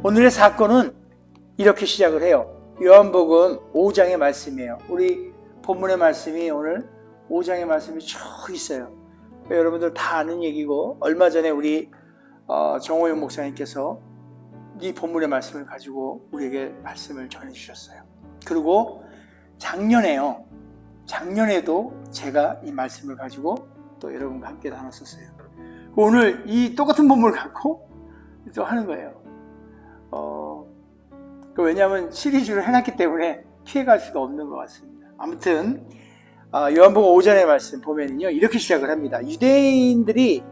오늘의 사건은 이렇게 시작을 해요. 요한복음 5장의 말씀이에요. 우리 본문의 말씀이 오늘 5장의 말씀이 쭉 있어요. 여러분들 다 아는 얘기고, 얼마 전에 우리 정호영 목사님께서 이 본문의 말씀을 가지고 우리에게 말씀을 전해주셨어요. 그리고 작년에도 제가 이 말씀을 가지고 또 여러분과 함께 나눴었어요. 오늘 이 똑같은 본문을 갖고 또 하는 거예요. 왜냐하면 시리즈로 해놨기 때문에 피해갈 수가 없는 것 같습니다. 아무튼 요한복음 5장의 말씀 보면요, 이렇게 시작을 합니다. 유대인들의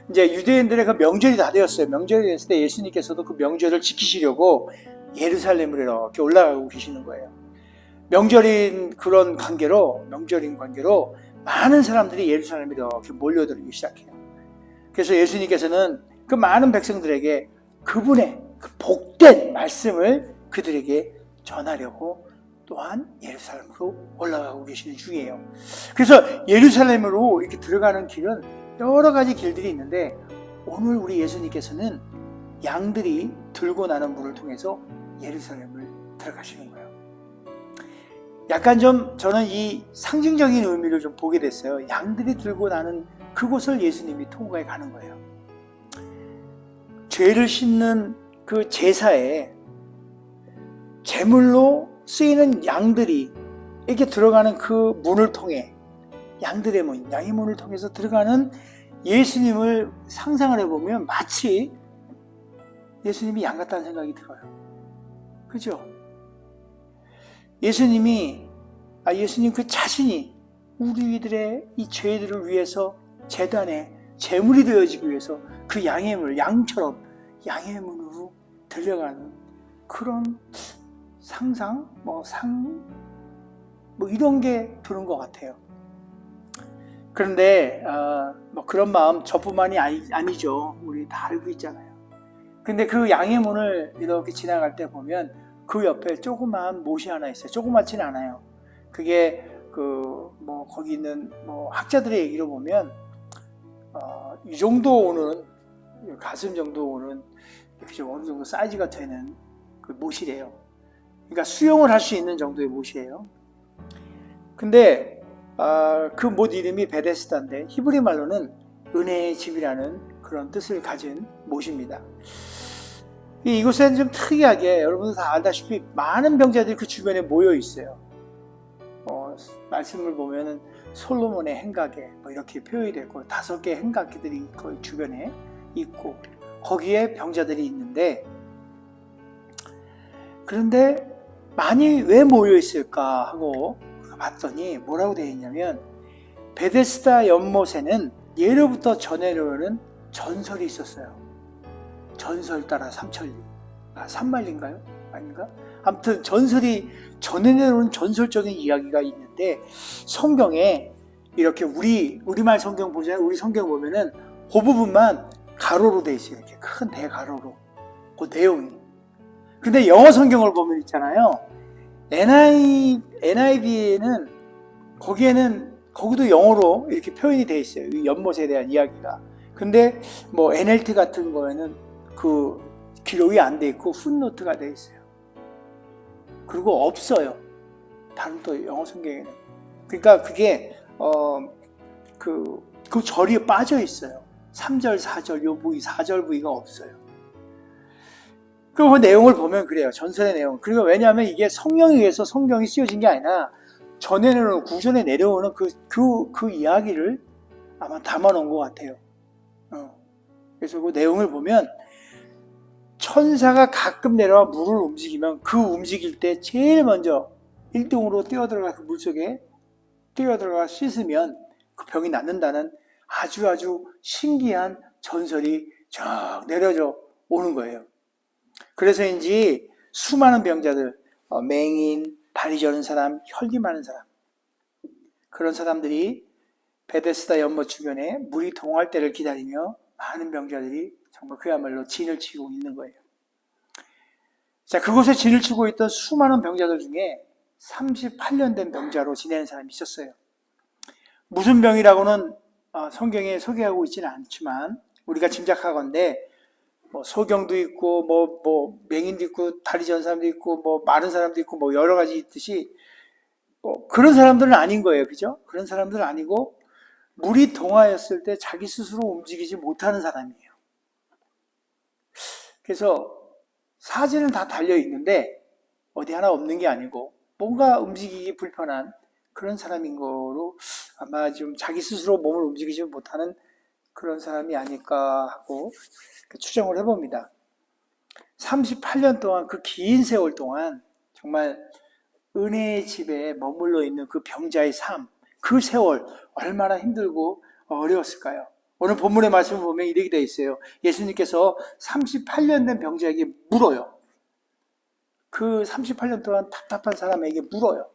그 명절이 다 되었어요. 명절이 됐을 때 예수님께서도 그 명절을 지키시려고 예루살렘으로 이렇게 올라가고 계시는 거예요. 명절인 관계로 많은 사람들이 예루살렘에 이렇게 몰려들기 시작해요. 그래서 예수님께서는 그 많은 백성들에게 그분의 그 복된 말씀을 그들에게 전하려고 또한 예루살렘으로 올라가고 계시는 중이에요. 그래서 예루살렘으로 이렇게 들어가는 길은 여러 가지 길들이 있는데, 오늘 우리 예수님께서는 양들이 들고 나는 문을 통해서 예루살렘을 들어가시는 거예요. 약간 좀 저는 이 상징적인 의미를 좀 보게 됐어요. 양들이 들고 나는 그곳을 예수님이 통과해 가는 거예요. 죄를 씻는 그 제사에 제물로 쓰이는 양들이 이렇게 들어가는 그 문을 통해, 양의 문을 통해서 들어가는 예수님을 상상을 해보면 마치 예수님이 양 같다는 생각이 들어요. 그죠? 예수님 그 자신이 우리들의 이 죄들을 위해서 제단에 제물이 되어지기 위해서 그 양처럼 양의 문으로 들려가는 그런 상상, 이런 게 드는 것 같아요. 그런데 그런 마음 저뿐만이 아니죠. 우리 다 알고 있잖아요. 근데 그 양의 문을 이렇게 지나갈 때 보면 그 옆에 조그마한 못이 하나 있어요. 조그맣지는 않아요. 그게 거기 있는 학자들의 얘기로 보면 이 정도 오는, 가슴 정도 오는 이렇게 좀 어느 정도 사이즈가 되는 그 못이래요. 그러니까 수영을 할 수 있는 정도의 못이에요. 근데 그 못 이름이 베데스다인데 히브리 말로는 은혜의 집이라는 그런 뜻을 가진 못입니다. 이곳에는 좀 특이하게 여러분들 다 알다시피 많은 병자들이 그 주변에 모여 있어요. 말씀을 보면은 솔로몬의 행각에 이렇게 표현이 되고 5개의 행각들이 그 주변에 있고 거기에 병자들이 있는데, 그런데 많이 왜 모여 있을까 하고 봤더니 뭐라고 되어 있냐면, 베데스다 연못에는 예로부터 전해오는 전설이 있었어요. 전설 따라 삼만리인가요? 아닌가? 아무튼 전설이 전해오는 전설적인 이야기가 있는데, 성경에 이렇게 우리말 성경 보잖아요. 우리 성경 보면은 그 부분만 가로로 되어 있어요. 이렇게 큰 대가로로 그 내용이. 근데 영어 성경을 보면 있잖아요. NIV에는 거기도 영어로 이렇게 표현이 되어 있어요. 이 연못에 대한 이야기가. 근데 NLT 같은 거에는 그 기록이 안 돼 있고 풋노트가 돼 있어요. 그리고 없어요. 다른 또 영어 성경에는. 그러니까 그게 그 절이 빠져 있어요. 3절, 4절, 요 부위, 4절 부위가 없어요. 그 내용을 보면 그래요. 전설의 내용. 그리고 왜냐하면 이게 성령에 의해서 성경이 쓰여진 게 아니라 전에는 구전에 내려오는 그 이야기를 아마 담아놓은 것 같아요. 그래서 그 내용을 보면 천사가 가끔 내려와 물을 움직이면 그 움직일 때 제일 먼저 1등으로 뛰어들어가 그 물속에 뛰어들어가 씻으면 그 병이 낫는다는 아주 신기한 전설이 쫙 내려져 오는 거예요. 그래서인지 수많은 병자들, 맹인, 다리 저는 사람, 혈기 많은 사람, 그런 사람들이 베데스다 연못 주변에 물이 동할 때를 기다리며 많은 병자들이 정말 그야말로 진을 치고 있는 거예요. 자, 그곳에 진을 치고 있던 수많은 병자들 중에 38년 된 병자로 지내는 사람이 있었어요. 무슨 병이라고는 성경에 소개하고 있지는 않지만 우리가 짐작하건대 뭐 소경도 있고 뭐 맹인도 있고 다리 전 사람도 있고 뭐 마른 사람도 있고 뭐 여러 가지 있듯이 뭐 그런 사람들은 아닌 거예요. 그죠? 그런 사람들은 아니고 물이 동하였을 때 자기 스스로 움직이지 못하는 사람이에요. 그래서 사진은 다 달려 있는데 어디 하나 없는 게 아니고 뭔가 움직이기 불편한 그런 사람인 거로 아마 좀 자기 스스로 몸을 움직이지 못하는 그런 사람이 아닐까 하고 추정을 해봅니다. 38년 동안 그 긴 세월 동안 정말 은혜의 집에 머물러 있는 그 병자의 삶, 그 세월 얼마나 힘들고 어려웠을까요? 오늘 본문의 말씀을 보면 이렇게 되어 있어요. 예수님께서 38년 된 병자에게 물어요. 그 38년 동안 답답한 사람에게 물어요.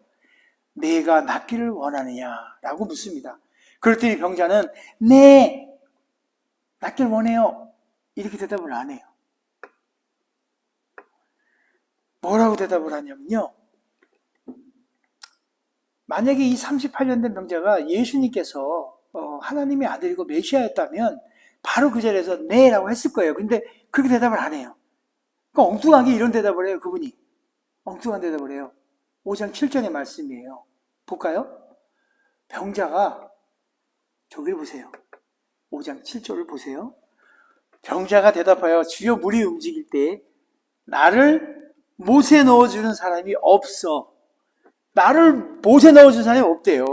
내가 낫기를 원하느냐라고 묻습니다. 그랬더니 병자는 네, 낫기를 원해요. 이렇게 대답을 안 해요. 뭐라고 대답을 하냐면요. 만약에 이 38년 된 병자가 예수님께서 하나님의 아들이고 메시아였다면 바로 그 자리에서 네라고 했을 거예요. 근데 그렇게 대답을 안 해요. 그러니까 엉뚱하게 이런 대답을 해요. 그분이. 엉뚱한 대답을 해요. 5장 7절의 말씀이에요. 볼까요? 병자가 저길 보세요. 5장 7절을 보세요. 병자가 대답하여 주여 물이 움직일 때 나를 못에 넣어주는 사람이 없어. 나를 못에 넣어주는 사람이 없대요.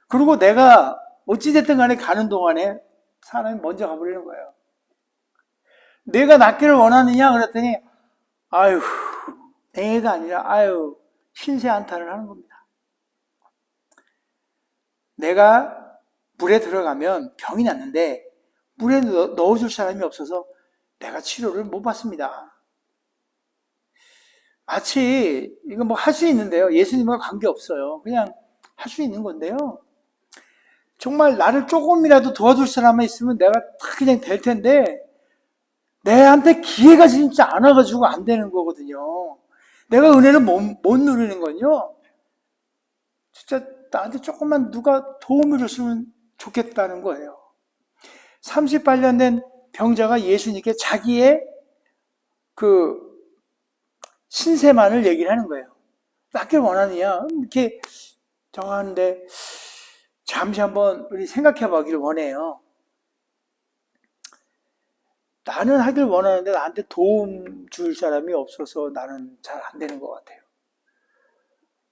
그리고 내가 어찌됐든 간에 가는 동안에 사람이 먼저 가버리는 거예요. 내가 낫기를 원하느냐 그랬더니 아유 내가 아니라 아유 신세 한탄을 하는 겁니다. 내가 물에 들어가면 병이 났는데 물에 넣어줄 사람이 없어서 내가 치료를 못 받습니다. 마치 이거 뭐 할 수 있는데요. 예수님과 관계없어요. 그냥 할 수 있는 건데요. 정말 나를 조금이라도 도와줄 사람만 있으면 내가 다 그냥 될 텐데 내한테 기회가 진짜 안 와가지고 안 되는 거거든요. 내가 은혜를 못 누리는 건요. 진짜 나한테 조금만 누가 도움을 줬으면 좋겠다는 거예요. 38년 된 병자가 예수님께 자기의 그 신세만을 얘기를 하는 거예요. 낫길 원하느냐? 이렇게 정하는데 잠시 한번 우리 생각해 보기를 원해요. 나는 하길 원하는데 나한테 도움 줄 사람이 없어서 나는 잘 안 되는 것 같아요.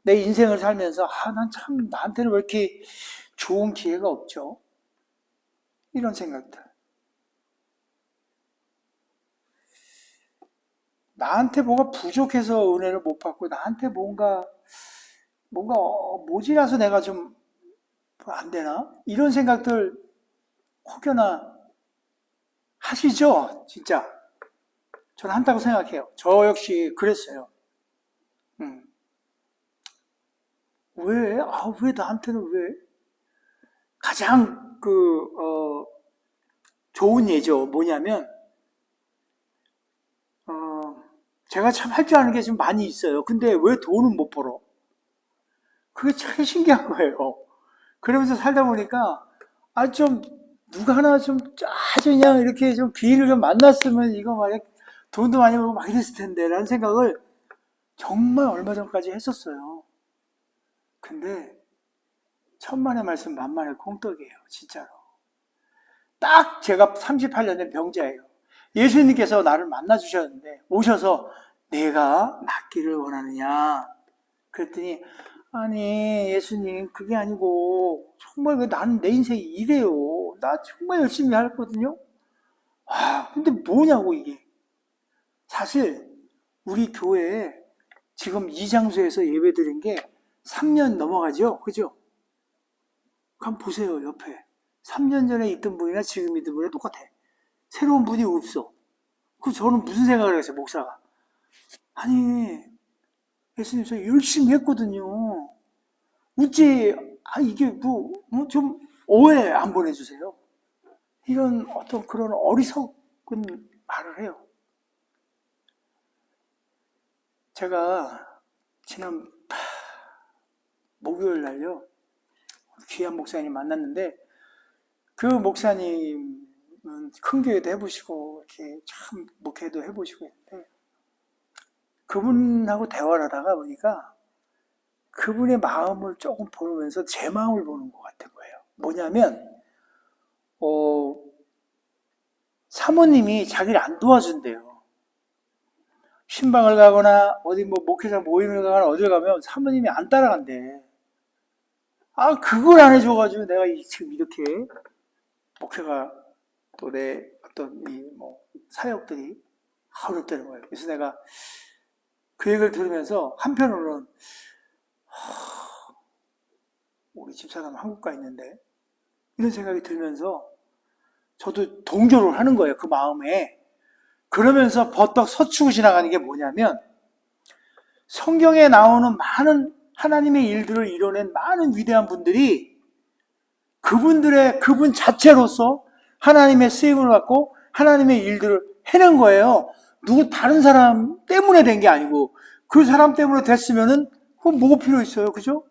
내 인생을 살면서 난 참 나한테는 왜 이렇게 좋은 기회가 없죠? 이런 생각들. 나한테 뭐가 부족해서 은혜를 못 받고 나한테 뭔가 모자라서 내가 좀 안 되나? 이런 생각들 혹여나 하시죠? 진짜. 저는 한다고 생각해요. 저 역시 그랬어요. 왜? 왜 나한테는 왜? 가장 좋은 예죠. 뭐냐면, 제가 참 할 줄 아는 게 좀 많이 있어요. 근데 왜 돈은 못 벌어? 그게 참 신기한 거예요. 그러면서 살다 보니까, 누가 하나 아주 그냥 이렇게 좀 기회를 좀 만났으면 이거 말이야, 돈도 많이 벌고 막 이랬을 텐데, 라는 생각을 정말 얼마 전까지 했었어요. 근데, 천만의 말씀 만만의 콩떡이에요. 진짜로. 딱 제가 38년 된 병자예요. 예수님께서 나를 만나주셨는데, 오셔서 내가 낫기를 원하느냐. 그랬더니, 아니, 예수님, 그게 아니고, 정말 왜 나는 내 인생이 이래요. 나 정말 열심히 했거든요. 근데 뭐냐고, 이게. 사실, 우리 교회에 지금 이 장소에서 예배 드린 게 3년 넘어가죠? 그죠? 한번 보세요, 옆에. 3년 전에 있던 분이나 지금 있던 분이랑 똑같아. 새로운 분이 없어. 저는 무슨 생각을 했어요, 목사가. 아니, 예수님, 저 열심히 했거든요. 어찌, 이게 좀 오해 안 보내주세요. 이런 어떤 그런 어리석은 말을 해요. 제가 지난 목요일 날요, 귀한 목사님 만났는데, 그 목사님은 큰 교회도 해보시고 이렇게 참 목회도 해보시고 했는데 그분하고 대화를 하다가 보니까 그분의 마음을 조금 보면서 제 마음을 보는 것 같은 거예요. 뭐냐면 사모님이 자기를 안 도와준대요. 신방을 가거나 어디 뭐 목회자 모임을 가거나 어딜 가면 사모님이 안 따라간대. 아, 그걸 안 해줘가지고 내가 지금 이렇게 목회가 또 내 어떤 이 뭐 사역들이 어렵다는 거예요. 그래서 내가 그 얘기를 들으면서 한편으로는 우리 집사람 한국 가 있는데 이런 생각이 들면서 저도 동조를 하는 거예요. 그 마음에. 그러면서 버떡 서치고 지나가는 게 뭐냐면 성경에 나오는 많은 하나님의 일들을 이뤄낸 많은 위대한 분들이 그분 자체로서 하나님의 쓰임을 받고 하나님의 일들을 해낸 거예요. 누구 다른 사람 때문에 된 게 아니고 그 사람 때문에 됐으면은 그건 뭐가 필요 있어요, 그죠?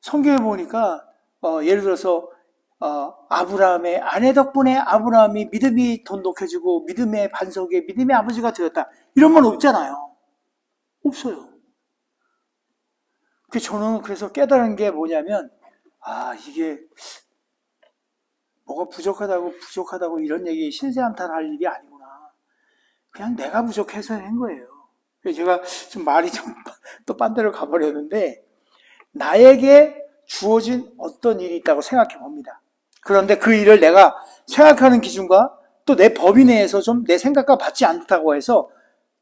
성경에 보니까 예를 들어서 아브라함의 아내 덕분에 아브라함이 믿음이 돈독해지고 믿음의 반석에 믿음의 아버지가 되었다. 이런 말 없잖아요. 없어요. 저는 그래서 깨달은 게 뭐냐면 이게 뭐가 부족하다고 이런 얘기 신세한탄할 일이 아니구나. 그냥 내가 부족해서 한 거예요. 제가 좀 말이 좀 또 딴 데로 가버렸는데 나에게 주어진 어떤 일이 있다고 생각해 봅니다. 그런데 그 일을 내가 생각하는 기준과 또 내 범위 내에서 좀 내 생각과 맞지 않다고 해서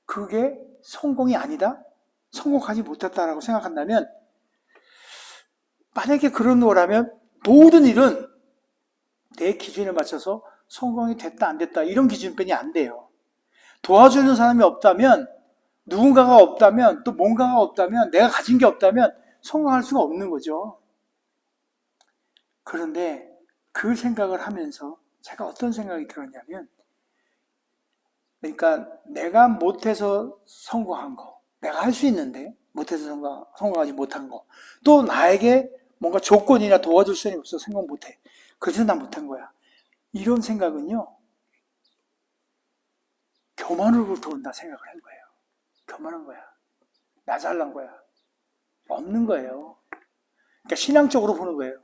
그게 성공이 아니다? 성공하지 못했다라고 생각한다면 만약에 그런 거라면 모든 일은 내 기준에 맞춰서 성공이 됐다 안 됐다 이런 기준편이 안 돼요. 도와주는 사람이 없다면 누군가가 없다면 또 뭔가가 없다면 내가 가진 게 없다면 성공할 수가 없는 거죠. 그런데 그 생각을 하면서 제가 어떤 생각이 들었냐면 그러니까 내가 못해서 성공한 거 내가 할 수 있는데 못해서 성공하지 못한 거 또 나에게 뭔가 조건이나 도와줄 수는 없어 성공 못해 그래서 난 못한 거야 이런 생각은요 교만으로부터 온다 생각을 한 거예요. 교만한 거야. 나 잘난 거야. 없는 거예요. 그러니까 신앙적으로 보는 거예요.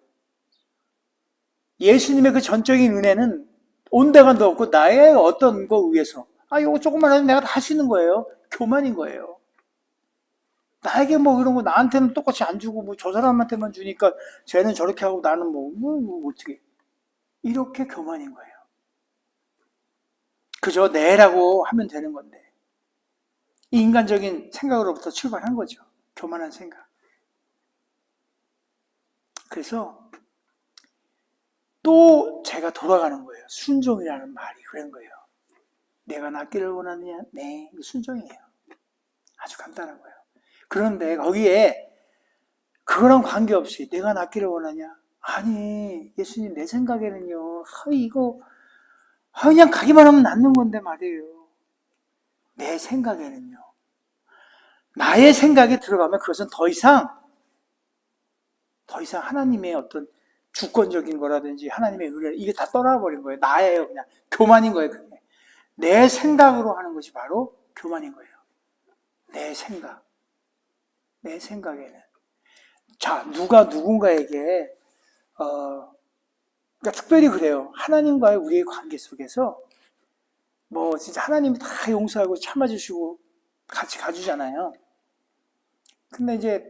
예수님의 그 전적인 은혜는 온데간도 없고 나의 어떤 거 위해서 이거 조금만 해도 내가 다 할 수 있는 거예요. 교만인 거예요. 나에게 뭐 이런 거 나한테는 똑같이 안 주고 뭐 저 사람한테만 주니까 쟤는 저렇게 하고 나는 뭐 어떻게 이렇게 교만인 거예요. 그저 내라고 하면 되는 건데 이 인간적인 생각으로부터 출발한 거죠. 교만한 생각. 그래서 또 제가 돌아가는 거예요. 순종이라는 말이 그런 거예요. 내가 낫기를 원하느냐? 네, 순종이에요. 아주 간단한 거예요. 그런데 거기에 그거랑 관계없이 내가 낫기를 원하냐? 아니, 예수님 내 생각에는요. 이거 그냥 가기만 하면 낫는 건데 말이에요. 내 생각에는요. 나의 생각에 들어가면 그것은 더 이상 하나님의 어떤 주권적인 거라든지 하나님의 은혜 이게 다 떠나버린 거예요. 나예요. 그냥 교만인 거예요. 그게. 내 생각으로 하는 것이 바로 교만인 거예요. 내 생각. 내 생각에는. 자, 누가 누군가에게 그러니까 특별히 그래요. 하나님과의 우리의 관계 속에서 뭐 진짜 하나님이 다 용서하고 참아주시고 같이 가주잖아요. 근데 이제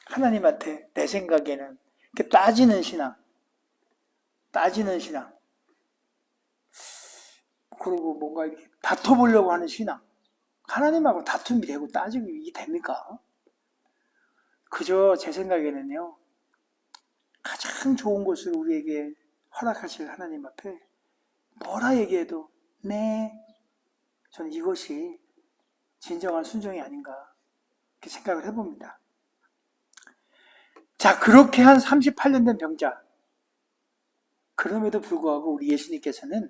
하나님한테 내 생각에는 이렇게 따지는 신앙 그리고 뭔가 이렇게 다퉈보려고 하는 신앙 하나님하고 다툼이 되고 따지고 이게 됩니까? 그저 제 생각에는요 가장 좋은 것을 우리에게 허락하실 하나님 앞에 뭐라 얘기해도 네 저는 이것이 진정한 순종이 아닌가 이렇게 생각을 해봅니다. 자, 그렇게 한 38년 된 병자 그럼에도 불구하고 우리 예수님께서는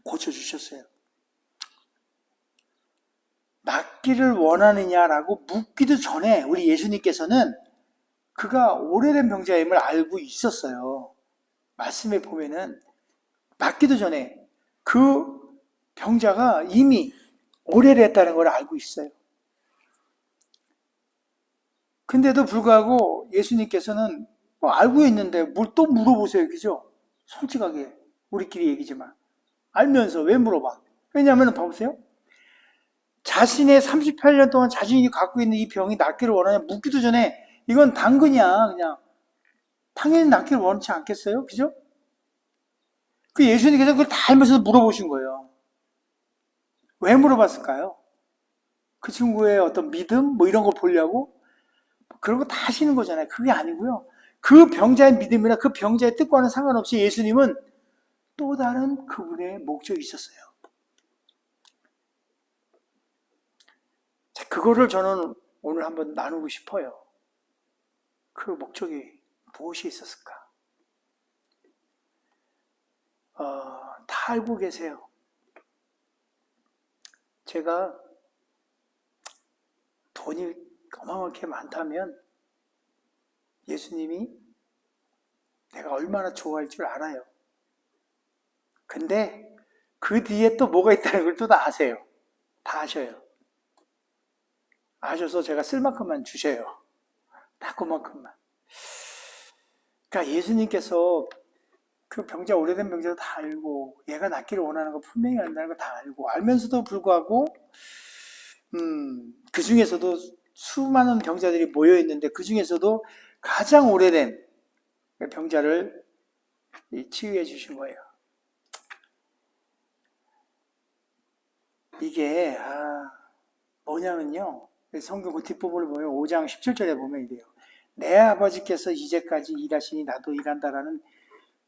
고쳐주셨어요. 낫기를 원하느냐라고 묻기도 전에 우리 예수님께서는 그가 오래된 병자임을 알고 있었어요. 말씀에 보면은 낫기도 전에 그 병자가 이미 오래됐다는 걸 알고 있어요. 근데도 불구하고 예수님께서는 뭐 알고 있는데 뭘 또 물어보세요. 그죠? 솔직하게 우리끼리 얘기지만 알면서 왜 물어봐? 왜냐하면 봐보세요. 자신의 38년 동안 자신이 갖고 있는 이 병이 낫기를 원하냐 묻기도 전에 이건 당근이야. 그냥 당연히 낫기를 원치 않겠어요? 그죠? 그 예수님께서 그걸 다 알면서 물어보신 거예요. 왜 물어봤을까요? 그 친구의 어떤 믿음? 뭐 이런 거 보려고? 그런 거 다 하시는 거잖아요. 그게 아니고요. 그 병자의 믿음이나 그 병자의 뜻과는 상관없이 예수님은 또 다른 그분의 목적이 있었어요. 자, 그거를 저는 오늘 한번 나누고 싶어요. 그 목적이 무엇이 있었을까? 다 알고 계세요. 제가 돈이 어마어마하게 많다면 예수님이 내가 얼마나 좋아할 줄 알아요. 근데 그 뒤에 또 뭐가 있다는 걸 또 다 아세요. 다 아셔요. 아셔서 제가 쓸 만큼만 주셔요. 딱 그만큼만. 그러니까 예수님께서 그 병자, 오래된 병자도 다 알고 얘가 낫기를 원하는 거 분명히 안다는 거 다 알고 알면서도 불구하고 그 중에서도 수많은 병자들이 모여 있는데 그 중에서도 가장 오래된 병자를 치유해 주신 거예요. 이게 뭐냐면요. 성경 그 뒷부분을 보면 5장 17절에 보면 이래요. 내 아버지께서 이제까지 일하시니 나도 일한다라는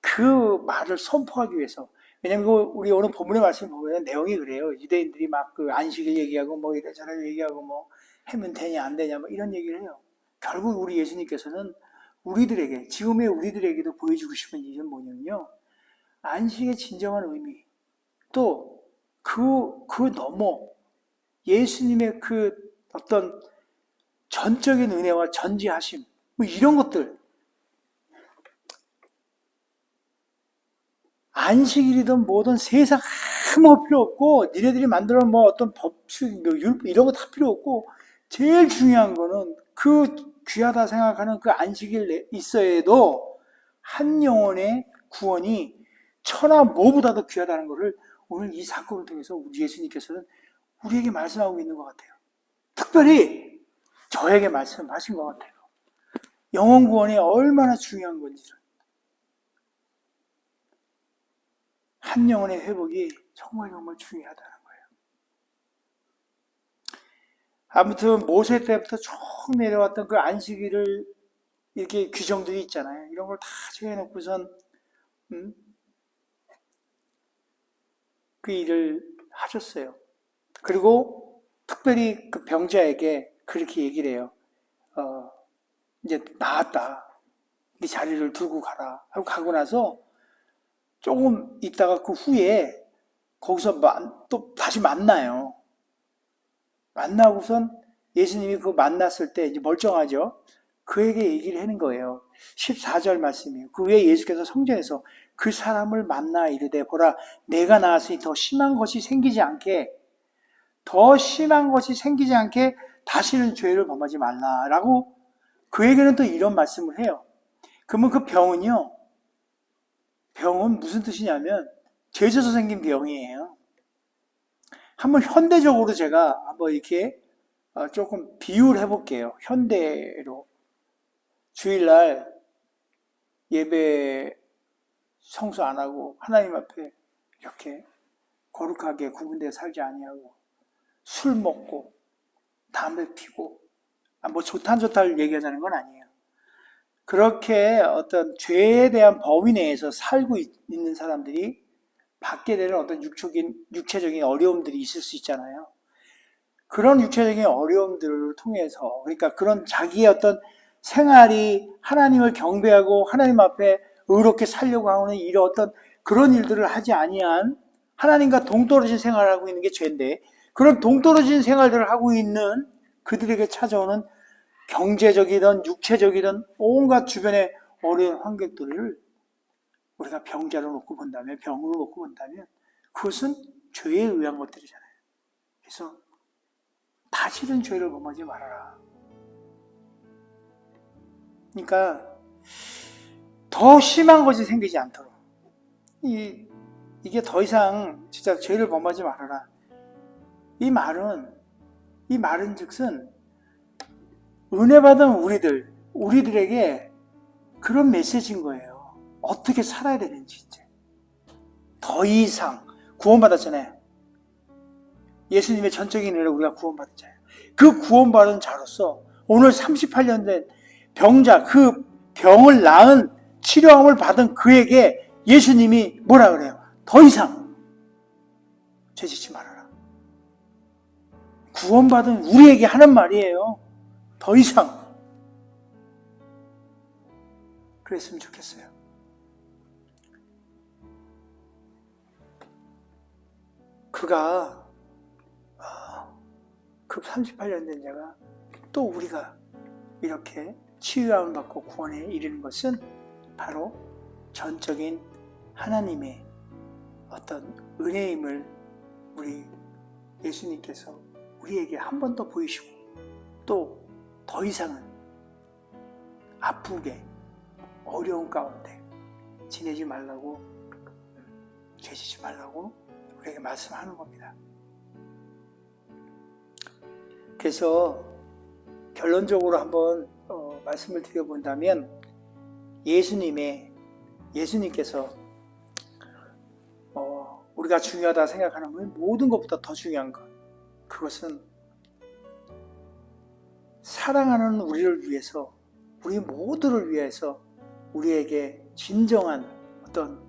그 말을 선포하기 위해서. 왜냐면 우리 오늘 본문의 말씀을 보면 내용이 그래요. 유대인들이 막 그 안식일 얘기하고 뭐 이래저래 얘기하고 뭐 하면 되냐 안 되냐 뭐 이런 얘기를 해요. 결국 우리 예수님께서는 우리들에게, 지금의 우리들에게도 보여주고 싶은 일은 뭐냐면요. 안식의 진정한 의미, 또 그 넘어 예수님의 그 어떤 전적인 은혜와 전지하심, 뭐 이런 것들. 안식일이든 뭐든 세상 아무 필요 없고, 니네들이 만들어 뭐 어떤 법칙, 뭐 율법 이런 거 다 필요 없고, 제일 중요한 거는 그 귀하다 생각하는 그 안식일 있어야 해도 한 영혼의 구원이 천하 뭐보다도 귀하다는 것을 오늘 이 사건을 통해서 우리 예수님께서는 우리에게 말씀하고 있는 것 같아요. 특별히 저에게 말씀하신 것 같아요. 영혼 구원이 얼마나 중요한 건지를. 한 영혼의 회복이 정말 중요하다는 거예요. 아무튼 모세 때부터 쭉 내려왔던 그 안식일을 이렇게 규정들이 있잖아요. 이런 걸 다 정해놓고선 그 일을 하셨어요. 그리고 특별히 그 병자에게 그렇게 얘기를 해요. 이제 나았다. 네 자리를 두고 가라. 하고 가고 나서 조금 있다가 그 후에 거기서 또 다시 만나요. 만나고선 예수님이 그 만났을 때 이제 멀쩡하죠. 그에게 얘기를 하는 거예요. 14절 말씀이에요. 그 후에 예수께서 성전에서 그 사람을 만나 이르되 보라 내가 나았으니 더 심한 것이 생기지 않게 다시는 죄를 범하지 말라라고 그에게는 또 이런 말씀을 해요. 그러면 그 병은 무슨 뜻이냐면 죄져서 생긴 병이에요. 한번 현대적으로 제가 한번 이렇게 조금 비유를 해볼게요. 현대로 주일날 예배 성수 안 하고 하나님 앞에 이렇게 거룩하게 구분되어 살지 아니하고 술 먹고 담배 피고 뭐 좋다를 얘기하자는 건 아니에요. 그렇게 어떤 죄에 대한 범위 내에서 살고 있는 사람들이 받게 되는 어떤 육체적인 어려움들이 있을 수 있잖아요. 그런 육체적인 어려움들을 통해서, 그러니까 그런 자기의 어떤 생활이 하나님을 경배하고 하나님 앞에 의롭게 살려고 하는 이런 어떤 그런 일들을 하지 아니한 하나님과 동떨어진 생활을 하고 있는 게 죄인데, 그런 동떨어진 생활들을 하고 있는 그들에게 찾아오는 경제적이든 육체적이든 온갖 주변의 어려운 환경들을 우리가 병자로 놓고 본다면, 병으로 놓고 본다면 그것은 죄에 의한 것들이잖아요. 그래서 다시는 죄를 범하지 말아라. 그러니까 더 심한 것이 생기지 않도록 이게 더 이상 진짜 죄를 범하지 말아라. 이 말은 즉슨 은혜 받은 우리들에게 그런 메시지인 거예요. 어떻게 살아야 되는지 이제. 더 이상 구원받았잖아요. 예수님의 전적인 은혜로 우리가 구원받은 자예요. 그 구원받은 자로서 오늘 38년 된 병자, 그 병을 낳은 치료함을 받은 그에게 예수님이 뭐라 그래요? 더 이상 죄짓지 말아라. 구원받은 우리에게 하는 말이에요. 더 이상. 그랬으면 좋겠어요. 그가 그 38년 된 자가 또 우리가 이렇게 치유함을 받고 구원에 이르는 것은 바로 전적인 하나님의 어떤 은혜임을 우리 예수님께서 우리에게 한 번 더 보이시고 또 더 이상은 아프게 어려운 가운데 지내지 말라고, 죄지지 말라고 우리에게 말씀하는 겁니다. 그래서 결론적으로 한번 말씀을 드려본다면 예수님께서 우리가 중요하다 생각하는 건 모든 것보다 더 중요한 것, 그것은 사랑하는 우리를 위해서, 우리 모두를 위해서 우리에게 진정한 어떤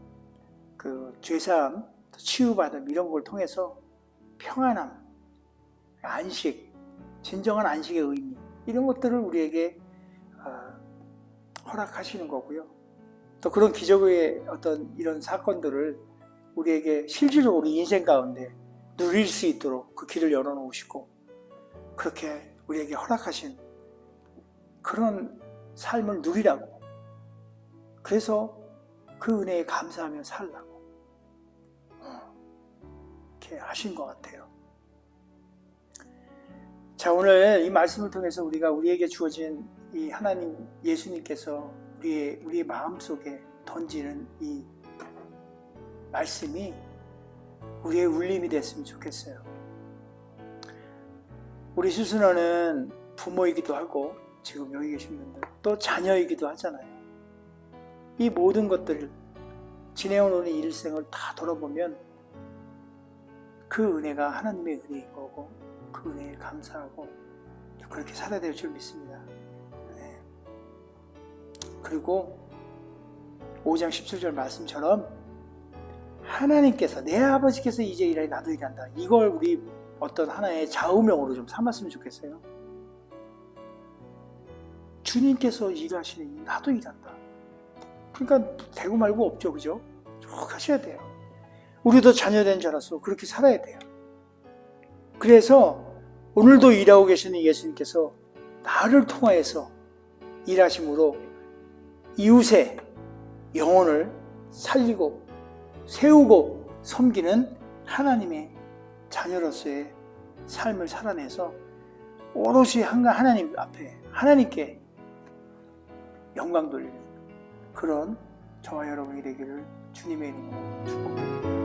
그 죄사함, 치유받음 이런 걸 통해서 평안함, 안식, 진정한 안식의 의미 이런 것들을 우리에게 허락하시는 거고요. 또 그런 기적의 어떤 이런 사건들을 우리에게 실질적으로 인생 가운데 누릴 수 있도록 그 길을 열어놓으시고 그렇게 우리에게 허락하신 그런 삶을 누리라고, 그래서 그 은혜에 감사하며 살라고 이렇게 하신 것 같아요. 자, 오늘 이 말씀을 통해서 우리에게 주어진 이 하나님 예수님께서 우리의 마음속에 던지는 이 말씀이 우리의 울림이 됐으면 좋겠어요. 우리 수순어는 부모이기도 하고 지금 여기 계신 분들 또 자녀이기도 하잖아요. 이 모든 것들을 지내온 우리 일생을 다 돌아보면 그 은혜가 하나님의 은혜인 거고 그 은혜에 감사하고 그렇게 살아야 될 줄 믿습니다. 네. 그리고 5장 17절 말씀처럼 하나님께서, 내 아버지께서 이제 일하니 나도 일한다, 이걸 우리 어떤 하나의 좌우명으로 좀 삼았으면 좋겠어요. 주님께서 일하시니 나도 일한다. 그러니까 되고 말고 없죠, 그죠? 쭉 하셔야 돼요. 우리도 자녀된 자라서 그렇게 살아야 돼요. 그래서 오늘도 일하고 계시는 예수님께서 나를 통하여서 일하심으로 이웃의 영혼을 살리고 세우고 섬기는 하나님의 자녀로서의 삶을 살아내서 오롯이 하나님 앞에 하나님께 영광 돌리는 그런 저와 여러분이 되기를 주님의 이름으로 축복드립니다.